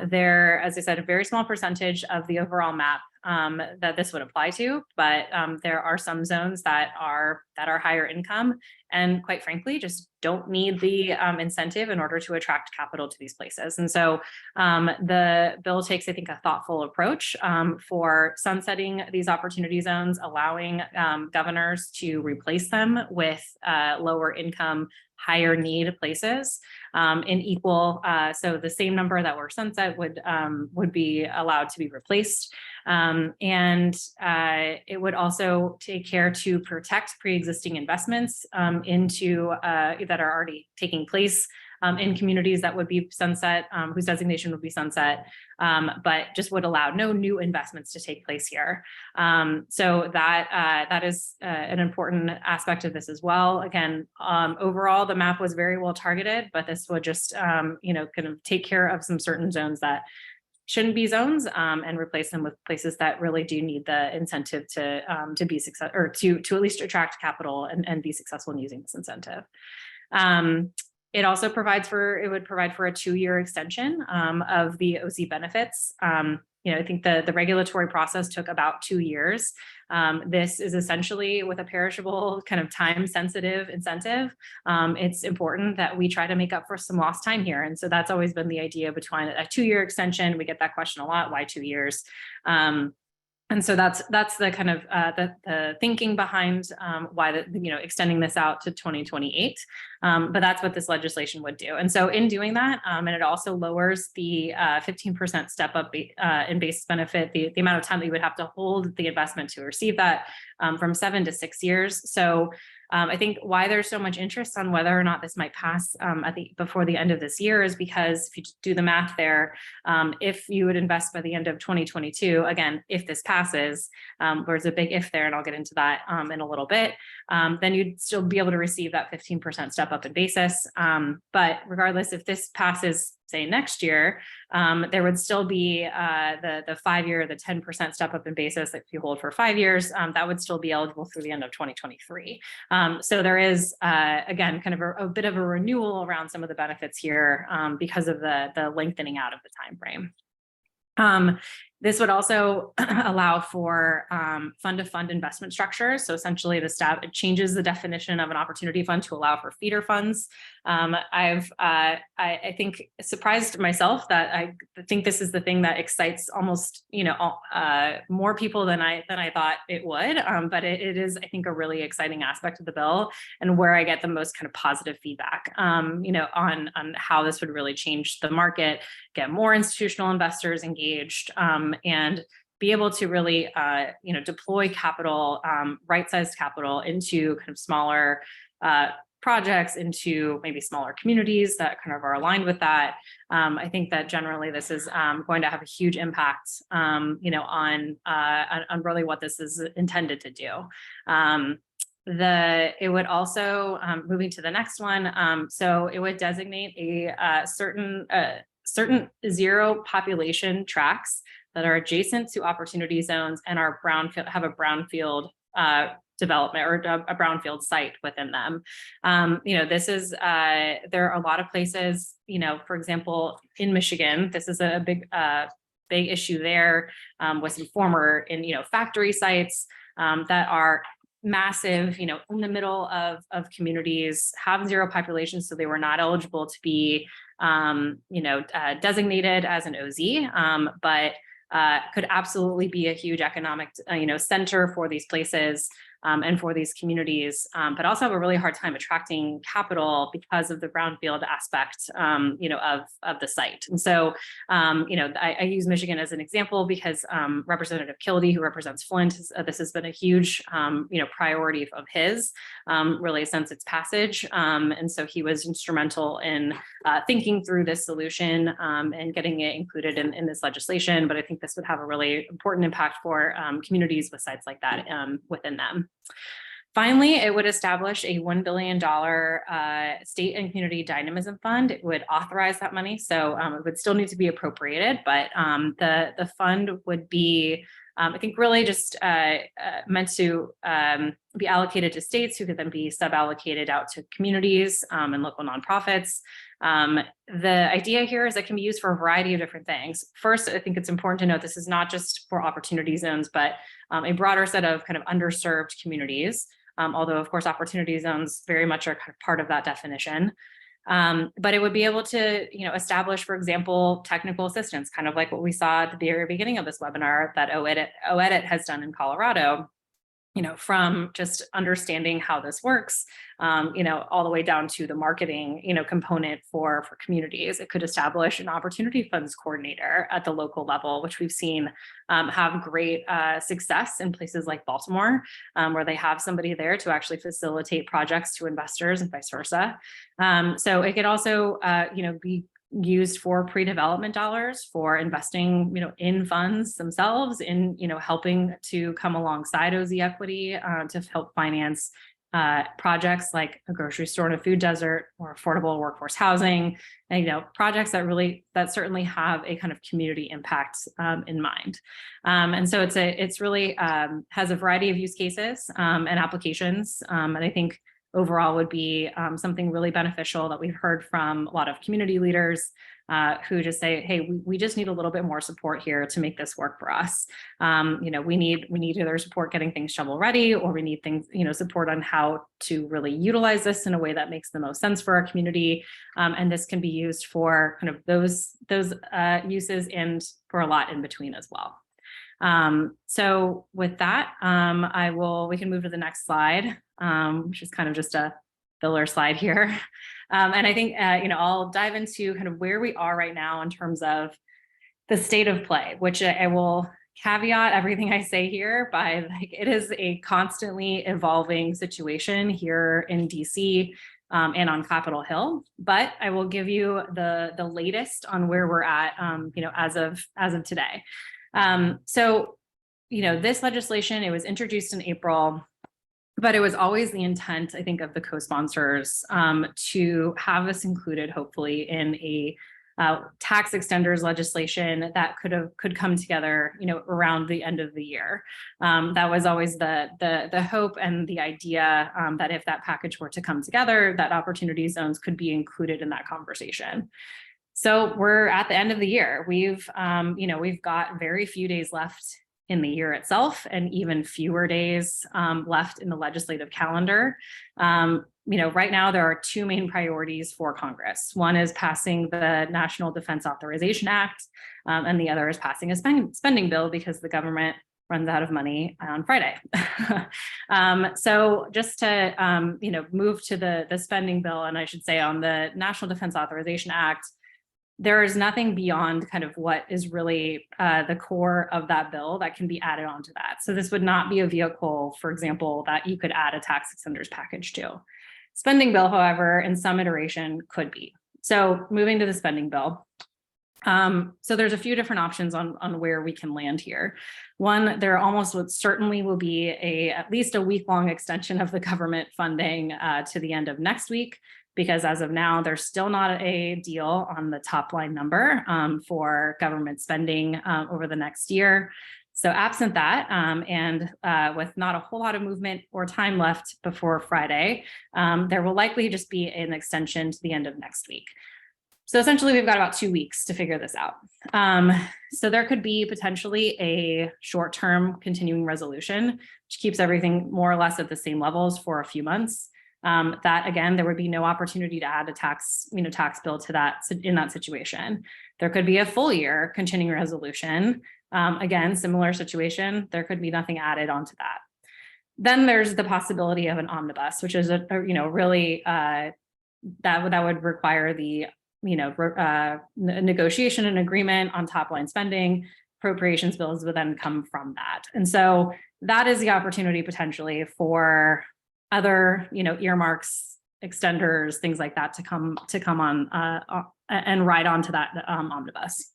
They're, as I said, a very small percentage of the overall map that this would apply to, but there are some zones that are higher income, and quite frankly, just don't need the incentive in order to attract capital to these places. And so the bill takes, I think, a thoughtful approach for sunsetting these opportunity zones, allowing governors to replace them with lower income, higher need places in equal. So the same number that were sunset would be allowed to be replaced. And it would also take care to protect pre-existing investments into that are already taking place in communities that would be sunset, whose designation would be sunset, but just would allow no new investments to take place here. So that is an important aspect of this as well. Again, overall, the map was very well targeted, but this would just kind of take care of some certain zones that shouldn't be zones, and replace them with places that really do need the incentive to be successful, or to at least attract capital and be successful in using this incentive. It also provides for a 2-year extension of the OZ benefits. I think the regulatory process took about 2 years. This is essentially with a perishable kind of time-sensitive incentive. It's important that we try to make up for some lost time here. And so that's always been the idea behind a 2-year extension. We get that question a lot, why 2 years? And so that's the kind of the thinking behind why extending this out to 2028. But that's what this legislation would do. And so in doing that, and it also lowers the 15% step up in base benefit, the amount of time that you would have to hold the investment to receive that, from 7 to 6 years. So I think why there's so much interest on whether or not this might pass before the end of this year is because if you do the math there, if you would invest by the end of 2022, again, if this passes, there's a big if there, and I'll get into that in a little bit, then you'd still be able to receive that 15% step up in basis. But regardless, if this passes, say next year, there would still be the 5-year, the 10% step up in basis if you hold for 5 years, that would still be eligible through the end of 2023. So there is, again, kind of a bit of a renewal around some of the benefits here because of the lengthening out of the time frame. This would also allow for fund-to-fund investment structures. So essentially, it changes the definition of an opportunity fund to allow for feeder funds. I think surprised myself that I think this is the thing that excites almost more people than I thought it would. But it is, I think, a really exciting aspect of the bill, and where I get the most kind of positive feedback, on how this would really change the market, get more institutional investors engaged, and be able to really, deploy capital, right-sized capital into kind of smaller projects, into maybe smaller communities that kind of are aligned with that. I think that generally this is going to have a huge impact, on really what this is intended to do. It would also, moving to the next one, so it would designate a certain zero population tracts that are adjacent to opportunity zones and are brownfield, have a brownfield development or a brownfield site within them. This is, there are a lot of places, for example, in Michigan, this is a big issue there with some former factory sites that are massive, in the middle of communities, have zero population, so they were not eligible to be, designated as an OZ, but could absolutely be a huge economic, center for these places. And for these communities, but also have a really hard time attracting capital because of the brownfield aspect, of the site. And so, I use Michigan as an example because Representative Kildee, who represents Flint, this has been a huge, priority of his, really since its passage. And so he was instrumental in thinking through this solution and getting it included in this legislation. But I think this would have a really important impact for communities with sites like that within them. Finally, it would establish a $1 billion state and community dynamism fund. It would authorize that money. So it would still need to be appropriated, but the fund would be, I think, really just meant to be allocated to states who could then be sub-allocated out to communities and local nonprofits. The idea here is it can be used for a variety of different things. First, I think it's important to note this is not just for opportunity zones, but a broader set of kind of underserved communities. Although, of course, opportunity zones very much are kind of part of that definition. But it would be able to, establish, for example, technical assistance, kind of like what we saw at the very beginning of this webinar that OEDIT has done in Colorado, from just understanding how this works, all the way down to the marketing, component for communities. It could establish an opportunity funds coordinator at the local level, which we've seen have great success in places like Baltimore, where they have somebody there to actually facilitate projects to investors and vice versa. So it could also, be used for pre-development dollars for investing, in funds themselves, in, helping to come alongside OZ Equity to help finance projects like a grocery store in a food desert or affordable workforce housing, and, projects that certainly have a kind of community impact in mind. And so it's really has a variety of use cases and applications. And I think overall would be something really beneficial that we've heard from a lot of community leaders who just say, hey, we just need a little bit more support here to make this work for us. We need either support getting things shovel ready, or we need things, support on how to really utilize this in a way that makes the most sense for our community. And this can be used for kind of those uses and for a lot in between as well. So with that, we can move to the next slide, which is kind of just a filler slide here. And I think, I'll dive into kind of where we are right now in terms of the state of play, which I will caveat everything I say here by, like, it is a constantly evolving situation here in DC and on Capitol Hill, but I will give you the latest on where we're at, as of today. So, this legislation, it was introduced in April, but it was always the intent, I think, of the co-sponsors to have this included, hopefully, in a tax extenders legislation that could come together, around the end of the year. That was always the hope and the idea that if that package were to come together, that opportunity zones could be included in that conversation. So we're at the end of the year. We've got very few days left in the year itself, and even fewer days left in the legislative calendar. Right now there are two main priorities for Congress. One is passing the National Defense Authorization Act, and the other is passing a spending bill because the government runs out of money on Friday. So just to move to the spending bill, and I should say on the National Defense Authorization Act, there is nothing beyond kind of what is really the core of that bill that can be added onto that. So this would not be a vehicle, for example, that you could add a tax extenders package to. Spending bill, however, in some iteration could be. So moving to the spending bill. So there's a few different options on where we can land here. One, there almost certainly will be at least a week-long extension of the government funding to the end of next week. because as of now, there's still not a deal on the top line number for government spending over the next year. So absent that, and with not a whole lot of movement or time left before Friday, there will likely just be an extension to the end of next week. So essentially, we've got about 2 weeks to figure this out. So there could be potentially a short-term continuing resolution, which keeps everything more or less at the same levels for a few months. That again, there would be no opportunity to add a tax bill to that in that situation. There could be a full year continuing resolution. Again, similar situation. There could be nothing added onto that. Then there's the possibility of an omnibus, which is really that would require the negotiation and agreement on top line spending. Appropriations bills would then come from that. And so that is the opportunity potentially for other, earmarks, extenders, things like that to come on and ride onto that omnibus.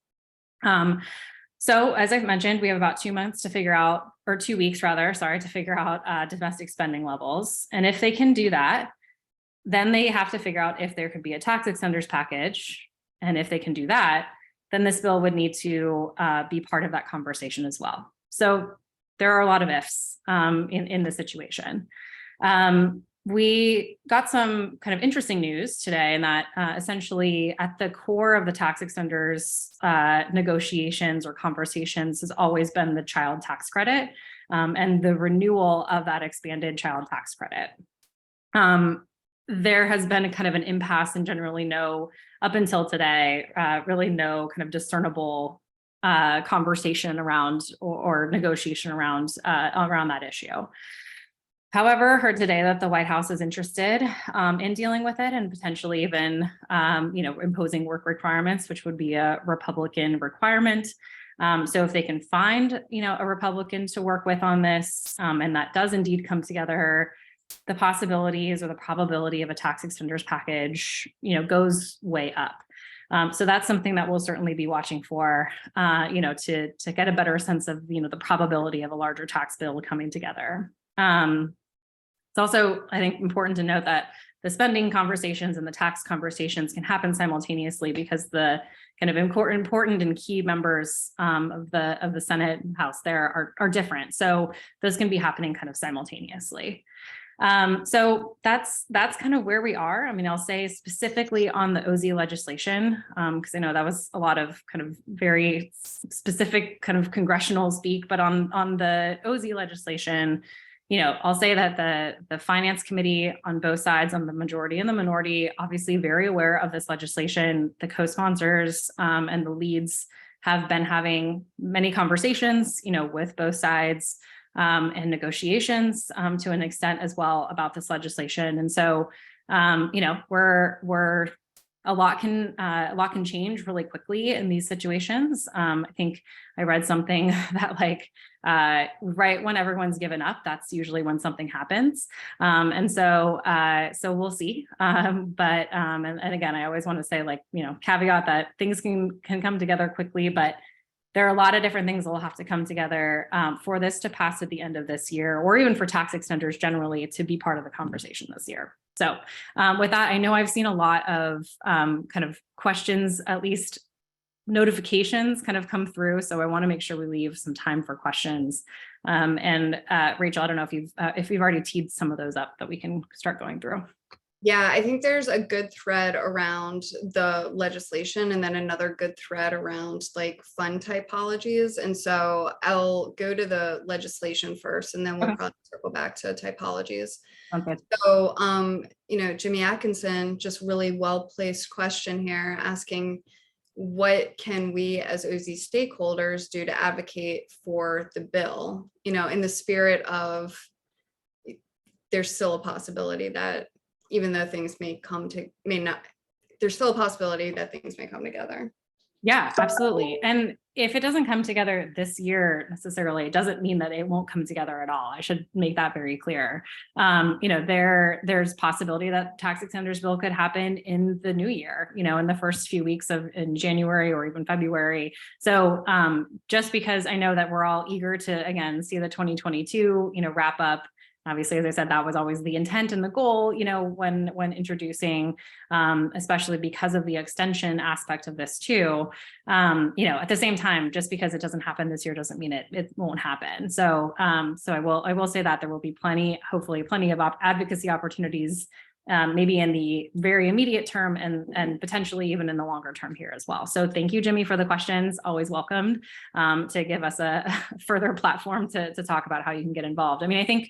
So as I've mentioned, we have about 2 months to figure out, or 2 weeks rather, to figure out domestic spending levels. And if they can do that, then they have to figure out if there could be a tax extenders package. And if they can do that, then this bill would need to be part of that conversation as well. So there are a lot of ifs in this situation. We got some kind of interesting news today in that essentially at the core of the tax extenders negotiations or conversations has always been the child tax credit and the renewal of that expanded child tax credit. There has been a kind of an impasse and generally up until today, really no kind of discernible conversation around or negotiation around that issue. However, heard today that the White House is interested in dealing with it and potentially even, imposing work requirements, which would be a Republican requirement. So if they can find, a Republican to work with on this, and that does indeed come together, the possibilities or the probability of a tax extenders package, goes way up. So that's something that we'll certainly be watching for, to get a better sense of, the probability of a larger tax bill coming together. It's also, I think, important to note that the spending conversations and the tax conversations can happen simultaneously because the kind of important and key members of the Senate and House there are different. So those can be happening kind of simultaneously. So that's kind of where we are. I mean, I'll say specifically on the OZ legislation, because I know that was a lot of kind of very specific kind of congressional speak, but on the OZ legislation, I'll say that the Finance Committee on both sides, on the majority and the minority, obviously very aware of this legislation. The co-sponsors and the leads have been having many conversations, with both sides and negotiations to an extent as well about this legislation. And so, we're a lot can change really quickly in these situations. I think I read something that right when everyone's given up, that's usually when something happens. And so we'll see. But again, I always want to say caveat that things can come together quickly, but there are a lot of different things that will have to come together for this to pass at the end of this year, or even for tax extenders generally to be part of the conversation this year. So with that, I know I've seen a lot of kind of questions, at least notifications kind of come through. So I want to make sure we leave some time for questions. And Rachel, I don't know if you've already teed some of those up that we can start going through. Yeah, I think there's a good thread around the legislation and then another good thread around fund typologies. And so I'll go to the legislation first, and then we'll probably circle back to typologies. Okay. So, Jimmy Atkinson, just really well-placed question here, asking what can we as OZ stakeholders do to advocate for the bill, in the spirit of there's still a possibility that even though things there's still a possibility that things may come together. Yeah, absolutely. And if it doesn't come together this year necessarily, it doesn't mean that it won't come together at all. I should make that very clear. There's possibility that tax extenders bill could happen in the new year, in the first few weeks in January or even February. So just because I know that we're all eager to, again, see the 2022, wrap up, Obviously, as I said, that was always the intent and the goal, when introducing, especially because of the extension aspect of this too. At the same time, just because it doesn't happen this year doesn't mean it won't happen. So I will say that there will be hopefully plenty of advocacy opportunities, maybe in the very immediate term and potentially even in the longer term here as well. So thank you, Jimmy, for the questions. Always welcomed, to give us a further platform to talk about how you can get involved. I mean, I think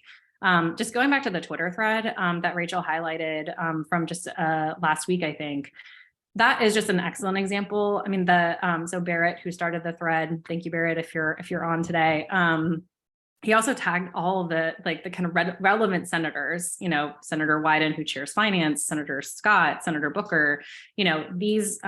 just going back to the Twitter thread that Rachel highlighted from just last week, I think that is just an excellent example. I mean, so Barrett, who started the thread, thank you, Barrett, if you're on today. He also tagged all of the kind of relevant senators, Senator Wyden, who chairs finance, Senator Scott, Senator Booker, these.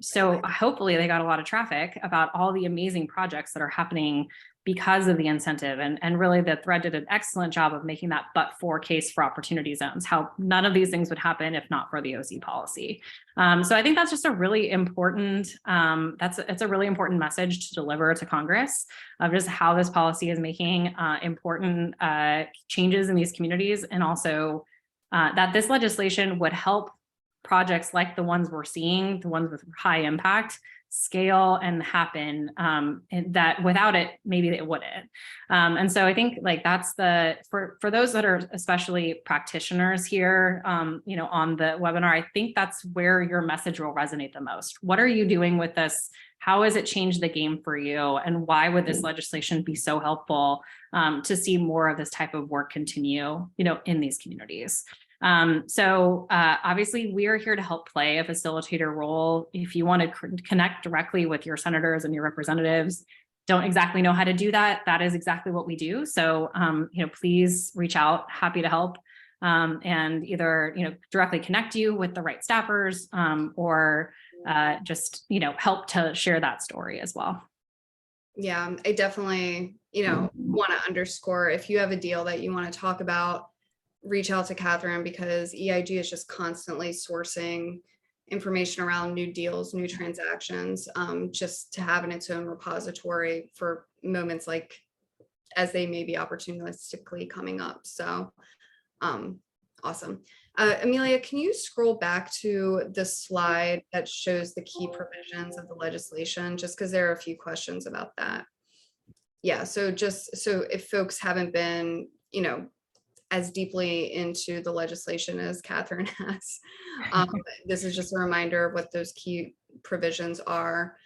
So hopefully they got a lot of traffic about all the amazing projects that are happening because of the incentive. And really the thread did an excellent job of making that but-for case for opportunity zones, how none of these things would happen if not for the OZ policy. So I think that's just a really important, it's a really important message to deliver to Congress of just how this policy is making important changes in these communities, and also that this legislation would help projects like the ones we're seeing, the ones with high impact, scale and happen, and that without it, maybe it wouldn't. And so I think that's for those that are especially practitioners here, on the webinar, I think that's where your message will resonate the most. What are you doing with this? How has it changed the game for you? And why would this legislation be so helpful to see more of this type of work continue, in these communities? So obviously we are here to help play a facilitator role. If you want to connect directly with your senators and your representatives, don't exactly know how to do that, that is exactly what we do. So, please reach out, happy to help, and either, directly connect you with the right staffers, or just, help to share that story as well. Yeah, I definitely, want to underscore, if you have a deal that you want to talk about, reach out to Catherine, because EIG is just constantly sourcing information around new deals, new transactions, just to have in its own repository for moments like as they may be opportunistically coming up. So awesome. Amelia, can you scroll back to the slide that shows the key provisions of the legislation, just because there are a few questions about that? Yeah, so if folks haven't been, as deeply into the legislation as Catherine has, this is just a reminder of what those key provisions are.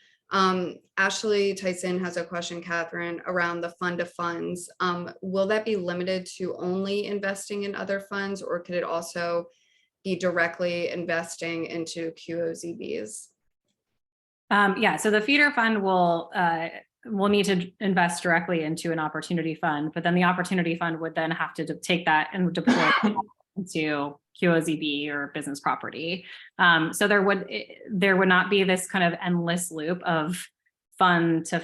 Ashley Tyson has a question, Catherine, around the fund of funds. Will that be limited to only investing in other funds, or could it also be directly investing into QOZBs? Yeah, so the feeder fund will need to invest directly into an opportunity fund, but then the opportunity fund would then have to take that and deploy it into QOZB or business property. So there would not be this kind of endless loop of fund to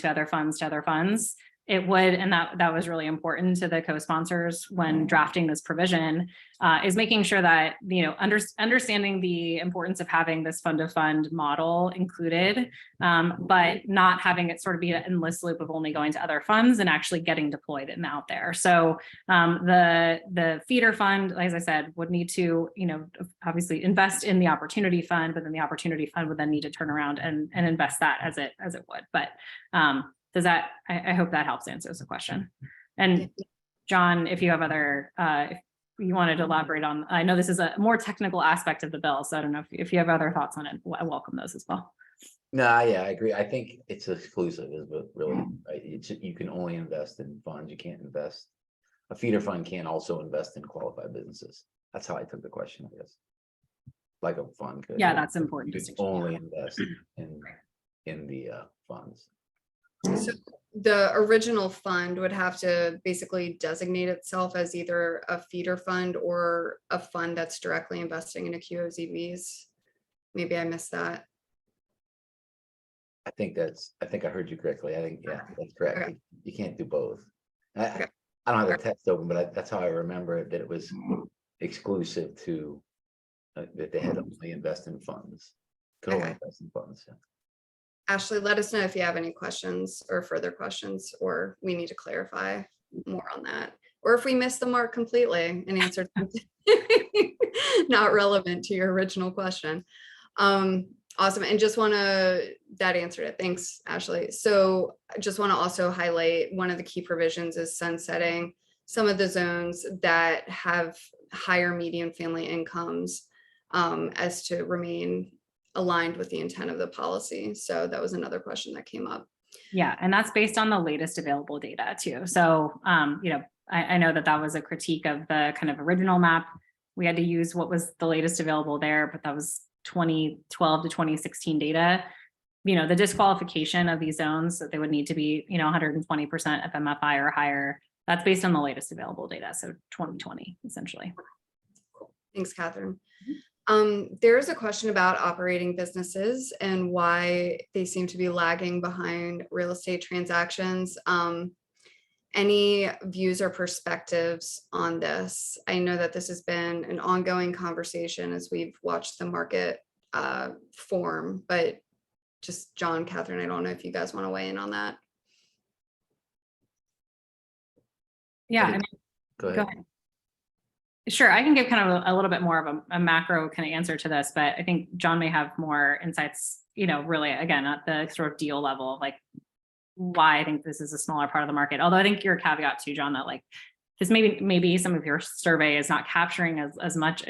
other funds to other funds. It would, and that was really important to the co-sponsors when drafting this provision, is making sure that, understanding the importance of having this fund of fund model included, but not having it sort of be an endless loop of only going to other funds and actually getting deployed and out there. So the feeder fund, as I said, would need to, obviously invest in the opportunity fund, but then the opportunity fund would then need to turn around and invest that as it would. But does that, I hope that helps answer the question. And John, if you have other, if you wanted to elaborate on, I know this is a more technical aspect of the bill, so I don't know if you have other thoughts on it, I welcome those as well. No, yeah, I agree. I think it's exclusive, is what really, right? You can only invest in funds. You can't invest. A feeder fund can't also invest in qualified businesses. That's how I took the question, I guess. Like a fund could. Yeah, that's important. You can only invest in the funds. So the original fund would have to basically designate itself as either a feeder fund or a fund that's directly investing in a QOZBs. Maybe I missed that. I think I heard you correctly. I think, yeah, that's correct. Okay. You can't do both. Okay. I don't have the text open, but that's how I remember it, that it was exclusive to that they had to only invest in funds. Could only invest in funds. Yeah. Ashley, let us know if you have any questions or further questions, or we need to clarify more on that. or if we missed the mark completely and answered something not relevant to your original question. Awesome. And just want to, that answered it. Thanks, Ashley. So I just want to also highlight one of the key provisions is sunsetting some of the zones that have higher median family incomes as to remain aligned with the intent of the policy. So that was another question that came up. Yeah, and that's based on the latest available data too. So, I know that was a critique of the kind of original map. We had to use what was the latest available there, but that was 2012 to 2016 data. The disqualification of these zones, that they would need to be, 120% FMFI or higher. That's based on the latest available data. So 2020, essentially. Cool. Thanks, Catherine. There's a question about operating businesses and why they seem to be lagging behind real estate transactions. Any views or perspectives on this? I know that this has been an ongoing conversation as we've watched the market form, but just John, Catherine, I don't know if you guys want to weigh in on that. Yeah, Go ahead. Sure, I can give kind of a little bit more of a macro kind of answer to this, but I think John may have more insights, really, again, at the sort of deal level, like why I think this is a smaller part of the market. Although I think your caveat too, John, that like this maybe some of your survey is not capturing as much,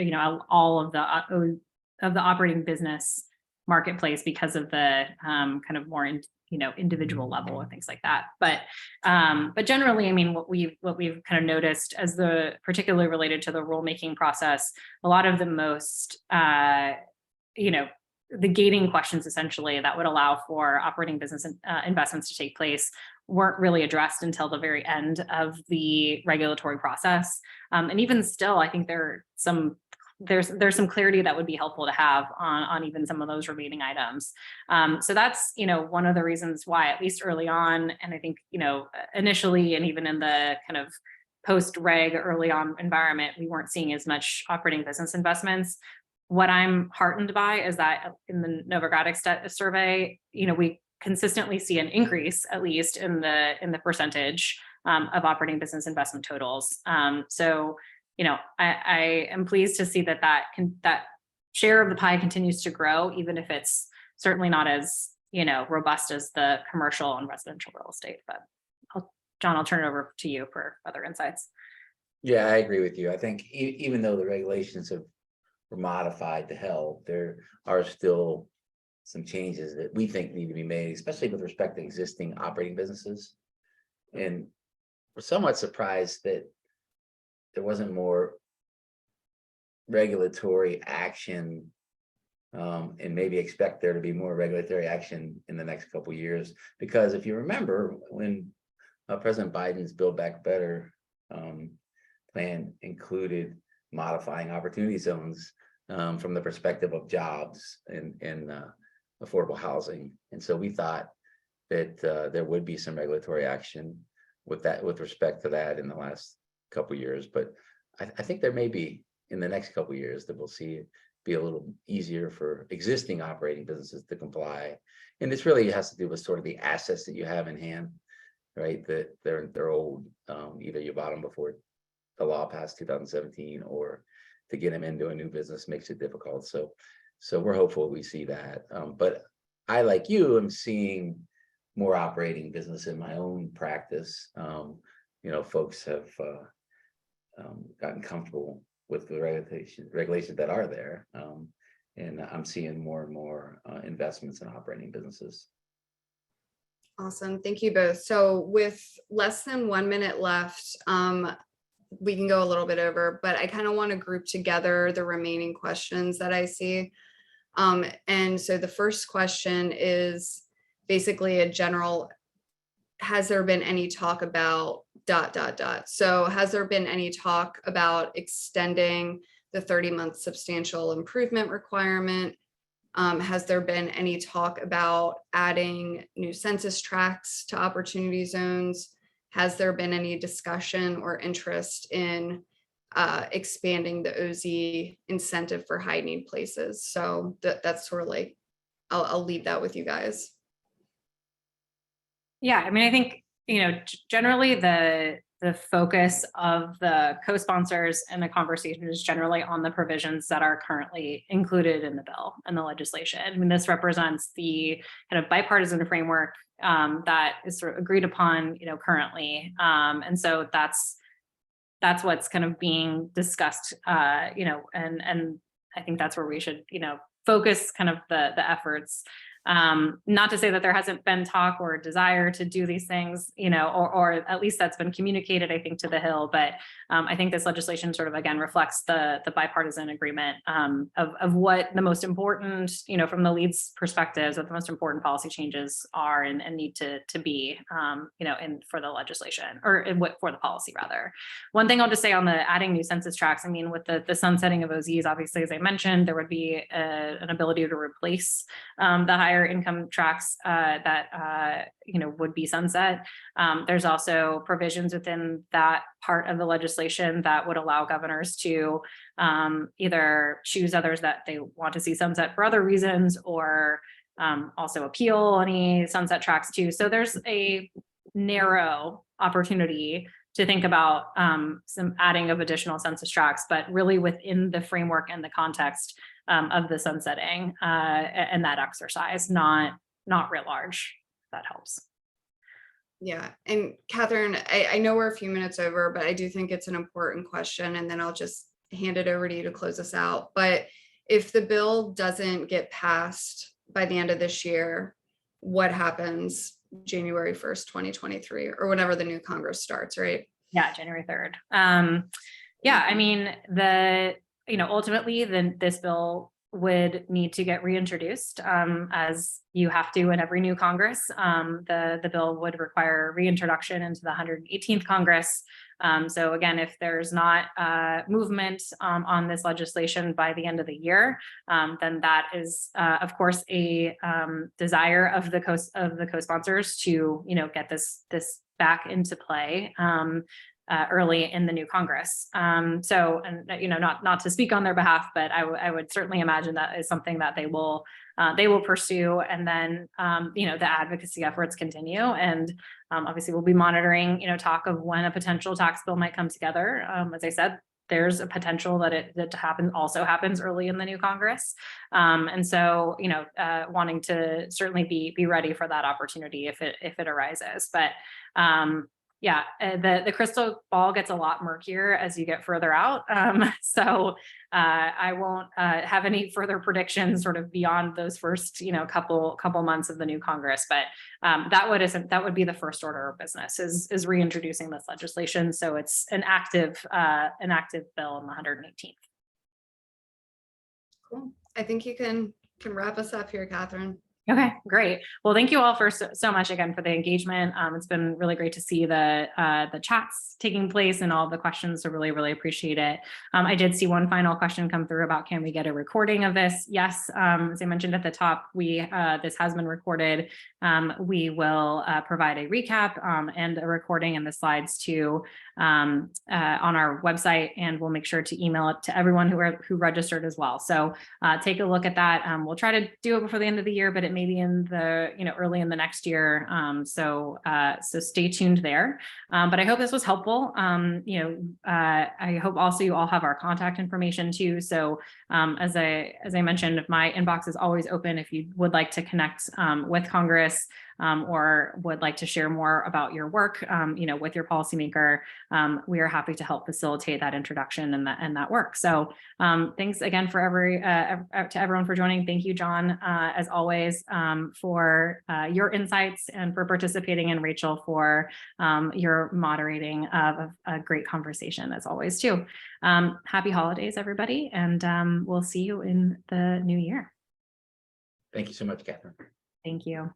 all of the operating business marketplace because of the kind of more individual level and things like that. But generally, I mean, what we've kind of noticed as particularly related to the rulemaking process, a lot of the most the gating questions essentially that would allow for operating business investments to take place weren't really addressed until the very end of the regulatory process. And even still, I think there's some clarity that would be helpful to have on even some of those remaining items. So that's, one of the reasons why, at least early on, and I think, initially, and even in the kind of post-reg early on environment, we weren't seeing as much operating business investments. What I'm heartened by is that in the Novogradac survey, we consistently see an increase, at least in the percentage of operating business investment totals. So, I am pleased to see that share of the pie continues to grow, even if it's certainly not as robust as the commercial and residential real estate. But John, I'll turn it over to you for other insights. Yeah, I agree with you. I think even though the regulations were modified to help, there are still some changes that we think need to be made, especially with respect to existing operating businesses. And we're somewhat surprised that there wasn't more regulatory action, and maybe expect there to be more regulatory action in the next couple of years. Because if you remember, when President Biden's Build Back Better plan included modifying opportunity zones from the perspective of jobs and affordable housing. And so we thought that there would be some regulatory action with respect to that in the last couple of years. But I think there may be in the next couple of years that we'll see it be a little easier for existing operating businesses to comply. And this really has to do with sort of the assets that you have in hand, right? That they're old. Either you bought them before the law passed 2017, or to get them into a new business makes it difficult. So we're hopeful we see that. But I, like you, am seeing more operating business in my own practice. Folks have gotten comfortable with the regulations that are there. And I'm seeing more and more investments in operating businesses. Awesome. Thank you both. So with less than 1 minute left, we can go a little bit over, but I kind of want to group together the remaining questions that I see. And so the first question is basically a general, has there been any talk about ... So has there been any talk about extending the 30-month substantial improvement requirement? Has there been any talk about adding new census tracts to opportunity zones? Has there been any discussion or interest in expanding the OZ incentive for high need places? So that's sort of like, I'll leave that with you guys. Yeah, I mean, I think, generally the the focus of the co-sponsors and the conversation is generally on the provisions that are currently included in the bill and the legislation. I mean, this represents the kind of bipartisan framework that is sort of agreed upon, currently. And so that's what's kind of being discussed, and I think that's where we should, focus kind of the efforts. Not to say that there hasn't been talk or desire to do these things, or at least that's been communicated, I think, to the Hill. But I think this legislation sort of, again, reflects the bipartisan agreement of what the most important, from the lead's perspectives, what the most important policy changes are and need to be, for the legislation or for the policy, rather. One thing I'll just say on the adding new census tracts, I mean, with the sunsetting of OZs, obviously, as I mentioned, there would be an ability to replace the higher income tracts that would be sunset. There's also provisions within that part of the legislation that would allow governors to either choose others that they want to see sunset for other reasons, or also appeal any sunset tracts too. So there's a narrow opportunity to think about some adding of additional census tracts, but really within the framework and the context of the sunsetting and that exercise, not writ large. If that helps. Yeah, and Catherine, I know we're a few minutes over, but I do think it's an important question, and then I'll just hand it over to you to close us out. But if the bill doesn't get passed by the end of this year, what happens January 1st, 2023, or whenever the new Congress starts, right? Yeah, January 3rd. Yeah, I mean, ultimately, then this bill would need to get reintroduced, as you have to in every new Congress. The bill would require reintroduction into the 118th Congress. So again, if there's not movement on this legislation by the end of the year, then that is, of course, a desire of the co-sponsors to get this back into play early in the new Congress. So, and not to speak on their behalf, but I would certainly imagine that is something that they will pursue, and then the advocacy efforts continue, and obviously we'll be monitoring talk of when a potential tax bill might come together. As I said, there's a potential that it also happens early in the new Congress, and so wanting to certainly be ready for that opportunity if it arises, but. Yeah, the crystal ball gets a lot murkier as you get further out. So I won't have any further predictions sort of beyond those first, couple months of the new Congress. But that would be the first order of business is reintroducing this legislation. So it's an active bill in the 118th. Cool. I think you can wrap us up here, Catherine. Okay, great. Well, thank you all for so much again for the engagement. It's been really great to see the chats taking place and all the questions. So really appreciate it. I did see one final question come through about, can we get a recording of this? Yes, as I mentioned at the top, this has been recorded. We will provide a recap and a recording and the slides to on our website, and we'll make sure to email it to everyone who registered as well. So take a look at that. We'll try to do it before the end of the year, but it may be in the early in the next year. So stay tuned there. But I hope this was helpful. I hope also you all have our contact information too. So as I mentioned, my inbox is always open if you would like to connect with Congress. Or would like to share more about your work, with your policymaker, we are happy to help facilitate that introduction and that work. So thanks again for to everyone for joining. Thank you, John, as always, for your insights and for participating, and Rachel for your moderating of a great conversation as always too. Happy holidays, everybody, and we'll see you in the new year. Thank you so much, Catherine. Thank you.